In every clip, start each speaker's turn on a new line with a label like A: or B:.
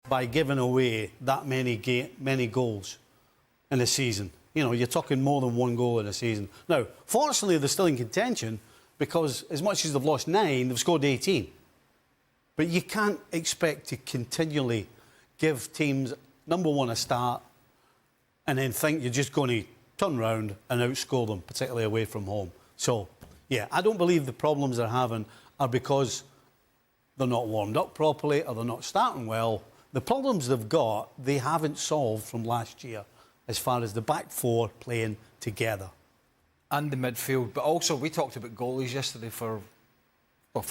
A: by giving away that many goals in a season. You know, you're talking more than one goal in a season. Now, fortunately, they're still in contention because as much as they've lost 9, they've scored 18. But you can't expect to continually give teams, number one, a start and then think you're just going to turn round and outscore them, particularly away from home. So, yeah, I don't believe the problems they're having are because they're not warmed up properly or they're not starting well. The problems they've got, they haven't solved from last year as far as the back four playing together.
B: And the midfield. But also, we talked about goalies yesterday for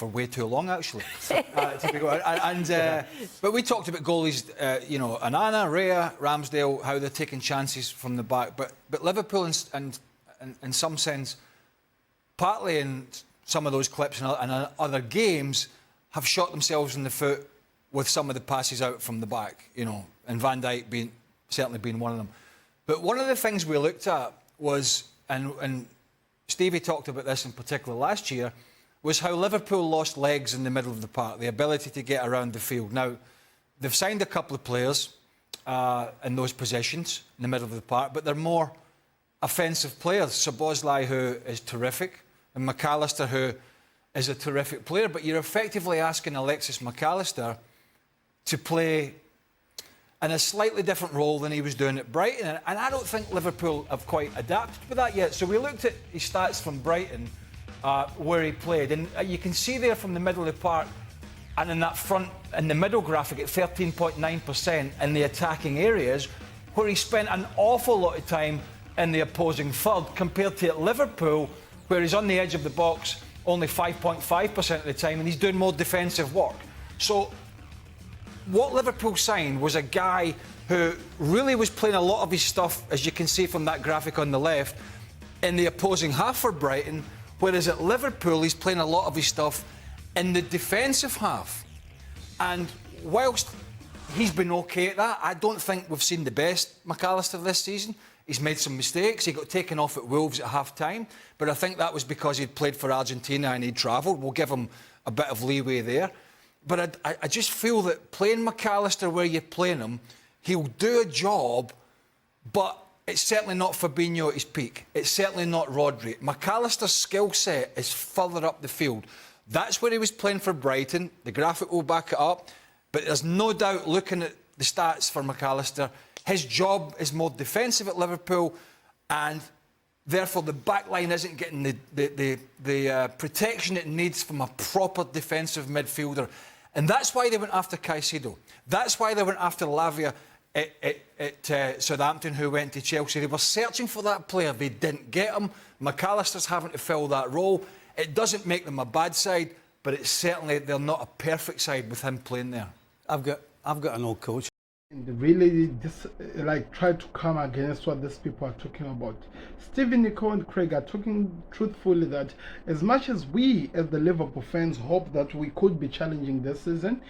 B: way too long, actually. But we talked about goalies, Anana, Rea, Ramsdale, how they're taking chances from the back. But Liverpool, and in some sense, partly in some of those clips and other games, have shot themselves in the foot with some of the passes out from the back, and Van Dijk certainly being one of them. But one of the things we looked at was, and Stevie talked about this in particular last year, was how Liverpool lost legs in the middle of the park, the ability to get around the field. Now, they've signed a couple of players in those positions in the middle of the park, but they're more offensive players. Szoboszlai, who is terrific, and McAllister, who is a terrific player, but you're effectively asking Alexis McAllister to play in a slightly different role than he was doing at Brighton. And I don't think Liverpool have quite adapted with that yet. So we looked at his stats from Brighton, where he played, and you can see there from the middle of the park and in that front, in the middle graphic at 13.9% in the attacking areas, where he spent an awful lot of time in the opposing third, compared to at Liverpool, where he's on the edge of the box only 5.5% of the time, and he's doing more defensive work. So what Liverpool signed was a guy who really was playing a lot of his stuff, as you can see from that graphic on the left, in the opposing half for Brighton, whereas at Liverpool he's playing a lot of his stuff in the defensive half. And whilst he's been okay at that, I don't think we've seen the best McAllister this season. He's made some mistakes. He got taken off at Wolves at half-time, but I think that was because he'd played for Argentina and he'd travelled. We'll give him a bit of leeway there. But I just feel that playing McAllister where you're playing him, he'll do a job, but it's certainly not Fabinho at his peak. It's certainly not Rodri. McAllister's skill set is further up the field. That's where he was playing for Brighton. The graphic will back it up. But there's no doubt, looking at the stats for McAllister, his job is more defensive at Liverpool, and therefore the back line isn't getting the protection it needs from a proper defensive midfielder. And that's why they went after Caicedo. That's why they went after Lavia at Southampton, who went to Chelsea. They were searching for that player. They didn't get him. McAllister's having to fill that role. It doesn't make them a bad side, but it's certainly, they're not a perfect side with him playing there.
A: I've got an old coach.
C: And really try to come against what these people are talking about. Stephen, Nicol and Craig are talking truthfully that as much as we as the Liverpool fans hope that we could be challenging this season,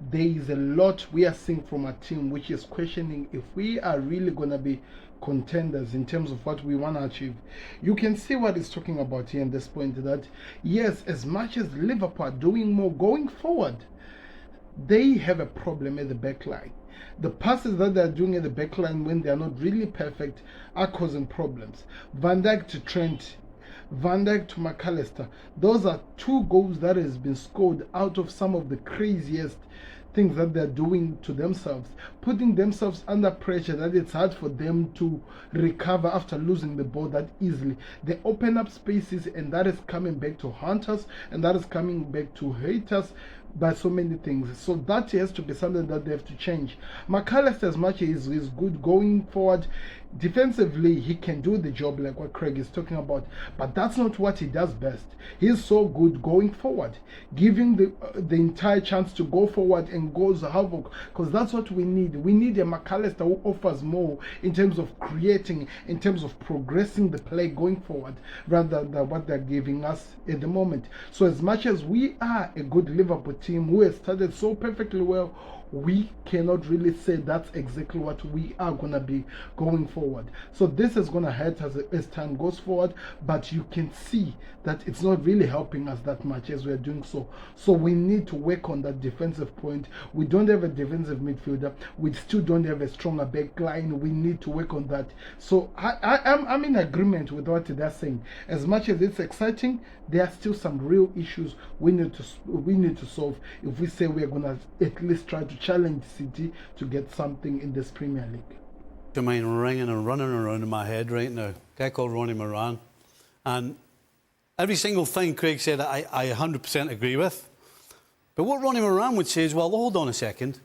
C: there is a lot we are seeing from a team which is questioning if we are really going to be contenders in terms of what we want to achieve. You can see what he's talking about here in this point, that yes, as much as Liverpool are doing more going forward, they have a problem at the back line. The passes that they're doing at the back line when they're not really perfect are causing problems. Van Dijk to Trent, Van Dijk to McAllister, those are two goals that has been scored out of some of the craziest things that they're doing to themselves, putting themselves under pressure that it's hard for them to recover after losing the ball that easily. They open up spaces, and that is coming back to haunt us, and that is coming back to hate us by so many things. So that has to be something that they have to change. McAllister, as much as he's good going forward, defensively he can do the job like what Craig is talking about, but that's not what he does best. He's so good going forward, giving the entire chance to go forward and goes havoc, because that's what we need. We need a McAllister who offers more in terms of creating, in terms of progressing the play going forward, rather than what they're giving us at the moment. So as much as we are a good Liverpool team who has started so perfectly well, we cannot really say that's exactly what we are going to be going forward. So this is going to hurt us as time goes forward, but you can see that it's not really helping us that much as we're doing so. So we need to work on that defensive point. We don't have a defensive midfielder. We still don't have a stronger back line. We need to work on that. So I'm in agreement with what they're saying. As much as it's exciting, there are still some real issues we need to solve if we say we're going to at least try to challenge City to get something in this Premier League.
A: I mean, ringing and running around in my head right now. A guy called Ronnie Moran. And every single thing Craig said I 100% agree with. But what Ronnie Moran would say is, well, hold on a second.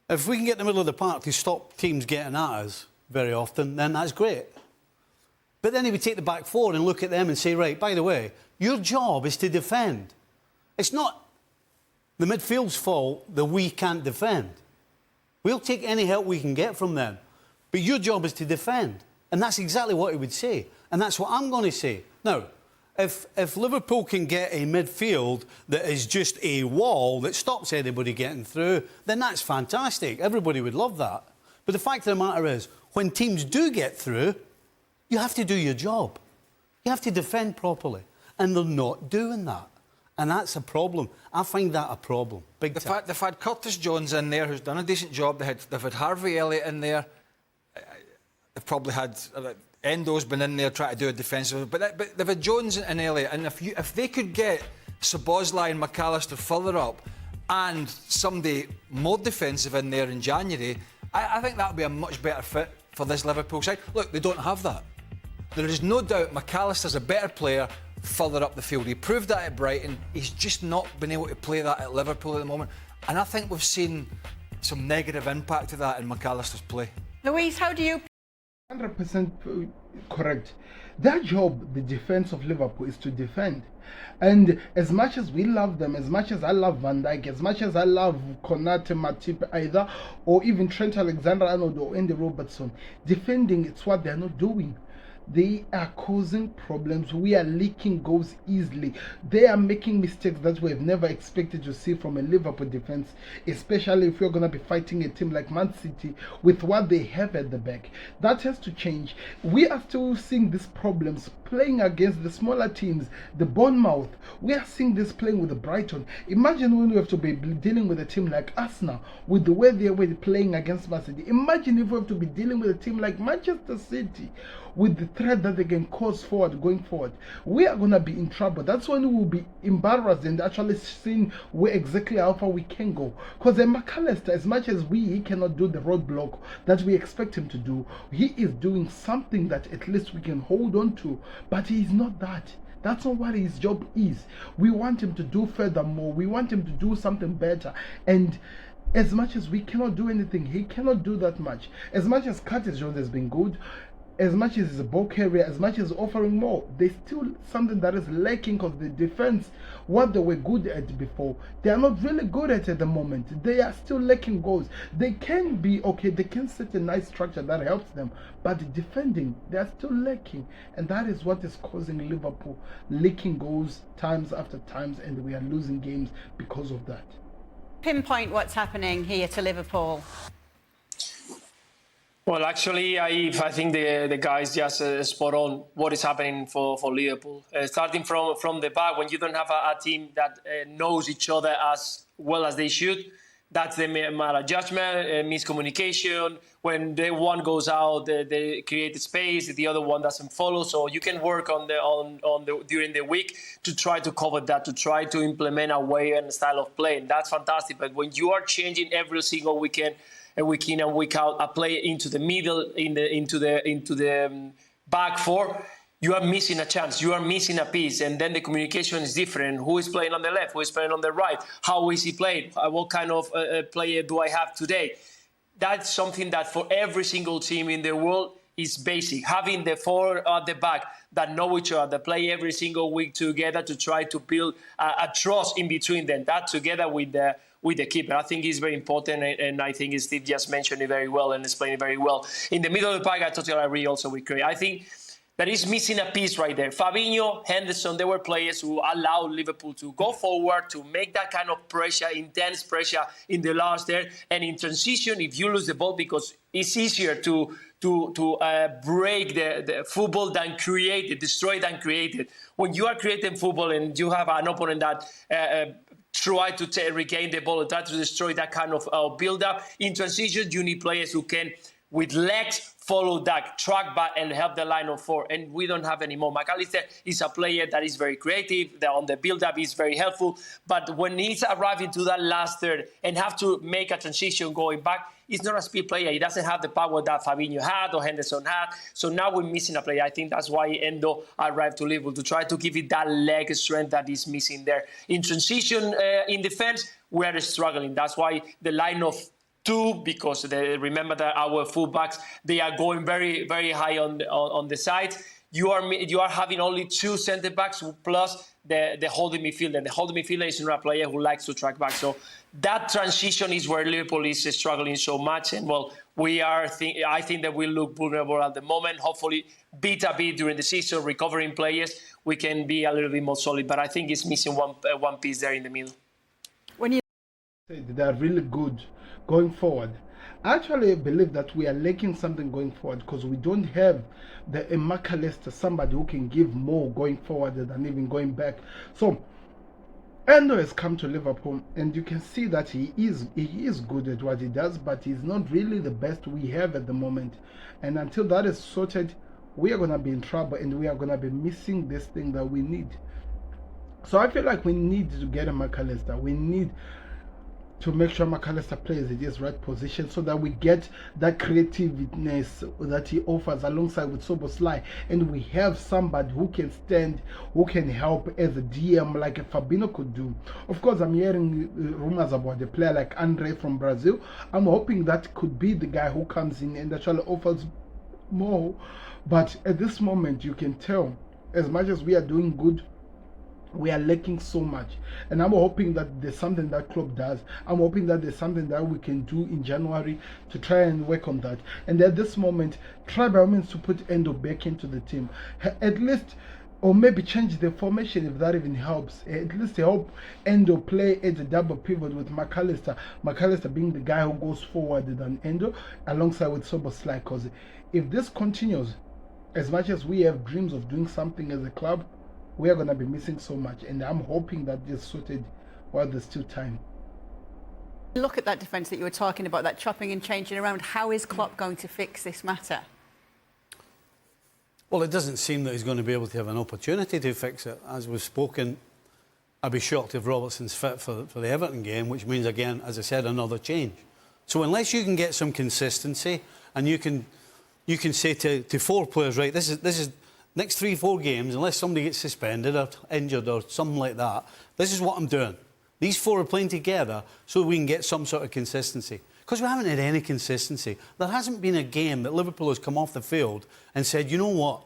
A: If we can get in the middle of the park to stop teams getting at us very often, then that's great. But then he would take the back four and look at them and say, right, by the way, your job is to defend. It's not the midfield's fault that we can't defend. We'll take any help we can get from them. But your job is to defend. And that's exactly what he would say. And that's what I'm going to say. Now, if Liverpool can get a midfield that is just a wall that stops anybody getting through, then that's fantastic. Everybody would love that. But the fact of the matter is, when teams do get through, you have to do your job. You have to defend properly. And they're not doing that. And that's a problem. I find that a problem. Big time.
B: They've had Curtis Jones in there, who's done a decent job. They've had Harvey Elliott in there. They've probably had Endo's been in there trying to do a defensive. But they've had Jones and Elliott. And if they could get Szoboszlai and McAllister further up and somebody more defensive in there in January, I think that would be a much better fit for this Liverpool side. Look, they don't have that. There is no doubt McAllister's a better player further up the field. He proved that at Brighton. He's just not been able to play that at Liverpool at the moment. And I think we've seen some negative impact of that in McAllister's play.
D: Louise, how do you...
C: 100% correct. Their job, the defense of Liverpool, is to defend. And as much as we love them, as much as I love Van Dijk, as much as I love Konate, Matip either, or even Trent Alexander-Arnold or Andy Robertson, defending, it's what they're not doing. They are causing problems. We are leaking goals easily. They are making mistakes that we have never expected to see from a Liverpool defense, especially if you're going to be fighting a team like Man City with what they have at the back. That has to change. We are still seeing these problems playing against the smaller teams, the Bournemouth. We are seeing this playing with the Brighton. Imagine when we have to be dealing with a team like Arsenal with the way they were playing against Man City. Imagine if we have to be dealing with a team like Manchester City with the threat that they can cause going forward. We are going to be in trouble. That's when we will be embarrassed and actually seeing where exactly how far we can go. Because McAllister, as much as he cannot do the roadblock that we expect him to do, he is doing something that at least we can hold on to. But he is not that. That's not what his job is. We want him to do furthermore. We want him to do something better. And as much as we cannot do anything, he cannot do that much. As much as Curtis Jones has been good, as much as he's a ball carrier, as much as offering more, there's still something that is lacking because the defense, what they were good at before, they are not really good at the moment. They are still lacking goals. They can be okay, they can set a nice structure that helps them, but the defending, they are still lacking. And that is what is causing Liverpool leaking goals times after times, and we are losing games because of that.
D: Pinpoint what's happening here to Liverpool.
E: Well, actually, I think the guys just spot on what is happening for Liverpool. Starting from the back, when you don't have a team that knows each other as well as they should, that's the maladjustment, miscommunication. When the one goes out, they create the space, the other one doesn't follow. So you can work on during the week to try to cover that, to try to implement a way and style of play. And that's fantastic. But when you are changing every single weekend, and week in and week out, a player into the middle, into the back four, you are missing a chance. You are missing a piece, and then the communication is different. Who is playing on the left? Who is playing on the right? How is he playing? What kind of player do I have today? That's something that for every single team in the world is basic. Having the four at the back that know each other, that play every single week together to try to build a trust in between them. That together with the keeper, I think is very important, and I think Steve just mentioned it very well and explained it very well. In the middle of the park, I totally agree also with Craig. I think that is missing a piece right there. Fabinho, Henderson, they were players who allowed Liverpool to go forward, to make that kind of pressure, intense pressure in the last there. And in transition, if you lose the ball, because it's easier to break the football than create it, destroy than create it. When you are creating football and you have an opponent that try to regain the ball and try to destroy that kind of build-up, in transition, you need players who can, with legs, follow that, track back and help the line of four. And we don't have anymore. McAllister is a player that is very creative. On the build-up, is very helpful. But when he's arriving to that last third and have to make a transition going back, he's not a speed player. He doesn't have the power that Fabinho had or Henderson had. So now we're missing a player. I think that's why Endo arrived to Liverpool, to try to give it that leg strength that is missing there. In transition, in defense, we are struggling. That's why the line of two, because remember that our fullbacks, they are going very, very high on the sides. You are having only two centre backs plus the holding midfielder. And the holding midfielder is not a player who likes to track back. So that transition is where Liverpool is struggling so much. And well, I think that we look vulnerable at the moment. Hopefully, bit a bit during the season, recovering players, we can be a little bit more solid. But I think it's missing one piece there in the middle.
D: When you
C: They are really good going forward. I actually believe that we are lacking something going forward because we don't have the McAllister, somebody who can give more going forward than even going back. So Endo has come to Liverpool, and you can see that he is good at what he does, but he's not really the best we have at the moment. And until that is sorted, we are going to be in trouble, and we are going to be missing this thing that we need. So I feel like we need to get a McAllister. We need to make sure McAllister plays in his right position so that we get that creativeness that he offers alongside with Szoboszlai, and we have somebody who can stand, who can help as a DM like a Fabinho could do. Of course, I'm hearing rumors about a player like Andre from Brazil. I'm hoping that could be the guy who comes in and actually offers more. But at this moment, you can tell, as much as we are doing good, we are lacking so much. And I'm hoping that there's something that club does. I'm hoping that there's something that we can do in January to try and work on that. And at this moment, try by all means to put Endo back into the team. At least, or maybe change the formation if that even helps. At least help Endo play as a double pivot with McAllister. McAllister being the guy who goes forward than Endo, alongside with Szoboszlai. Because if this continues, as much as we have dreams of doing something as a club, we are going to be missing so much, and I'm hoping that this sorted while there's still time.
D: look at that defence that you were talking about, that chopping and changing around, how is Klopp going to fix this matter?
A: Well, it doesn't seem that he's going to be able to have an opportunity to fix it. As we've spoken, I'd be shocked if Robertson's fit for the Everton game, which means, again, as I said, another change. So unless you can get some consistency and you can say to four players, right, this is next 3-4 games, unless somebody gets suspended or injured or something like that, this is what I'm doing. These four are playing together so we can get some sort of consistency. Because we haven't had any consistency. There hasn't been a game that Liverpool has come off the field and said, you know what,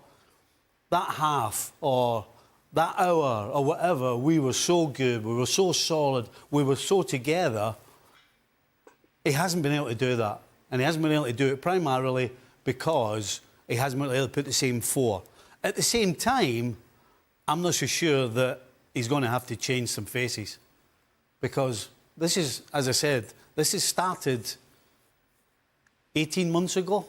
A: that half or that hour or whatever, we were so good, we were so solid, we were so together. He hasn't been able to do that. And he hasn't been able to do it primarily because he hasn't been able to put the same four. At the same time, I'm not so sure that he's going to have to change some faces. Because this is, as I said, this has started 18 months ago.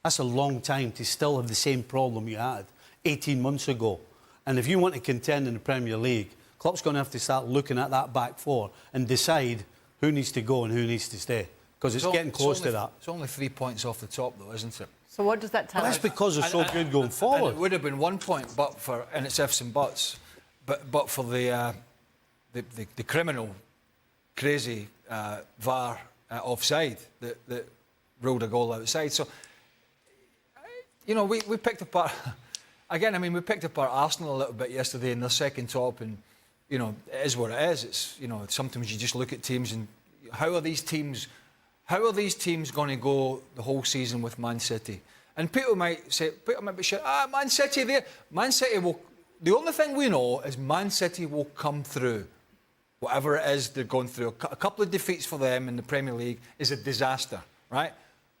A: That's a long time to still have the same problem you had 18 months ago. And if you want to contend in the Premier League, Klopp's going to have to start looking at that back four and decide who needs to go and who needs to stay. Because it's getting close to that.
B: It's only 3 points off the top, though, isn't it?
D: So what does that tell us?
A: That's because they're so good going forward.
B: And it would have been 1 point, but for, and it's ifs and buts, but for the criminal, crazy VAR offside that ruled a goal outside. So, you know, we picked apart, again, I mean, we picked apart Arsenal a little bit yesterday in their second top, and, you know, it is what it is. It's, you know, sometimes you just look at teams and how are these teams going to go the whole season with Man City? And people might be sure, Man City there. Man City will, the only thing we know is Man City will come through. Whatever it is they're going through. A couple of defeats for them in the Premier League is a disaster, right?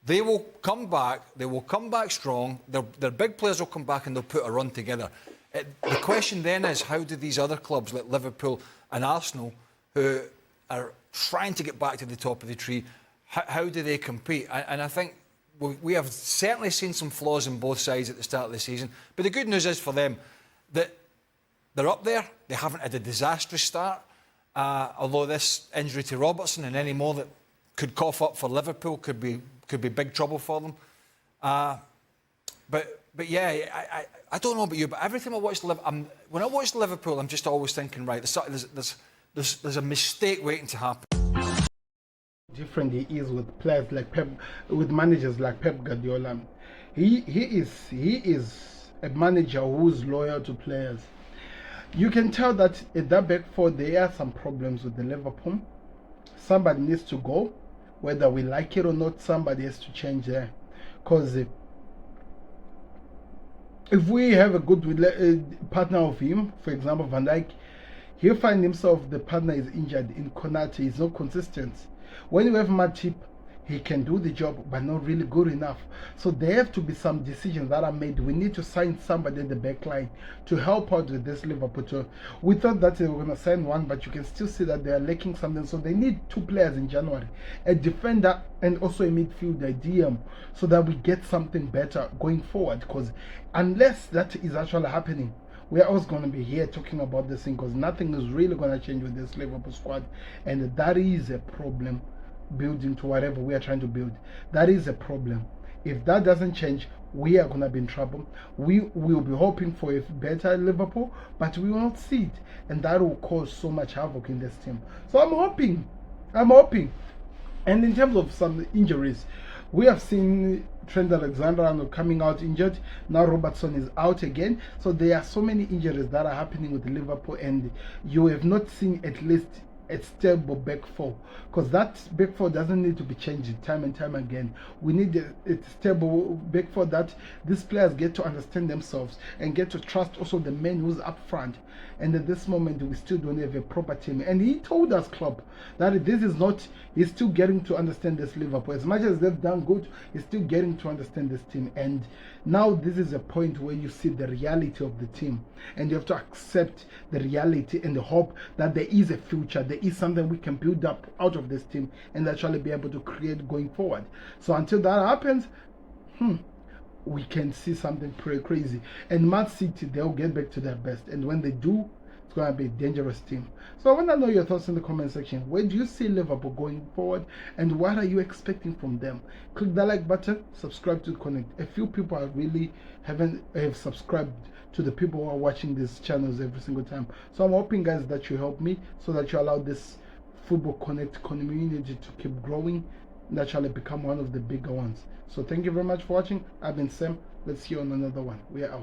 B: They will come back. They will come back strong. Their big players will come back and they'll put a run together. The question then is, how do these other clubs like Liverpool and Arsenal, who are trying to get back to the top of the tree, how do they compete? And I think we have certainly seen some flaws in both sides at the start of the season. But the good news is for them that they're up there. They haven't had a disastrous start. Although this injury to Robertson and any more that could cough up for Liverpool could be big trouble for them. But yeah, I don't know about you, but every time I watch when I watch Liverpool, I'm just always thinking, right, there's a mistake waiting to happen.
C: Different he is with players like Pep, with managers like Pep Guardiola. He is a manager who's loyal to players. You can tell that at that back four there are some problems with the Liverpool. Somebody needs to go, whether we like it or not. Somebody has to change there, because if we have a good partner of him, for example Van Dijk, he'll find himself the partner is injured in Konate. He's not consistent. When you have Matip, he can do the job, but not really good enough. So there have to be some decisions that are made. We need to sign somebody in the back line to help out with this Liverpool tour. We thought that they were going to sign one, but you can still see that they are lacking something. So they need 2 players in January, a defender and also a midfielder, a DM, so that we get something better going forward. Because unless that is actually happening, we are always going to be here talking about this thing, because nothing is really going to change with this Liverpool squad, and that is a problem. Building to whatever we are trying to build, that is a problem. If that doesn't change, we are going to be in trouble. We will be hoping for a better Liverpool, but we will not see it, and that will cause so much havoc in this team. So I'm hoping. And in terms of some injuries, we have seen Trent Alexander-Arnold coming out injured. Now Robertson is out again. So there are so many injuries that are happening with Liverpool, and you have not seen at least a stable back four, because that back four doesn't need to be changed time and time again. We need a stable back four that these players get to understand themselves and get to trust also the men who's up front. And at this moment, we still don't have a proper team. And he told us, Klopp, that this is not, he's still getting to understand this Liverpool. As much as they've done good, he's still getting to understand this team. And now this is a point where you see the reality of the team, and you have to accept the reality and the hope that there is a future, there is something we can build up out of this team and actually be able to create going forward. So until that happens, we can see something pretty crazy. And Man City, they'll get back to their best, and when they do, it's going to be a dangerous team. So I want to know your thoughts in the comment section. Where do you see Liverpool going forward, and what are you expecting from them? Click the like button, subscribe to Connect. A few people are really have subscribed to the people who are watching these channels every single time. So I'm hoping, guys, that you help me so that you allow this Football Connect community to keep growing and actually become one of the bigger ones. So thank you very much for watching. I've been Sam. Let's see you on another one. We are out.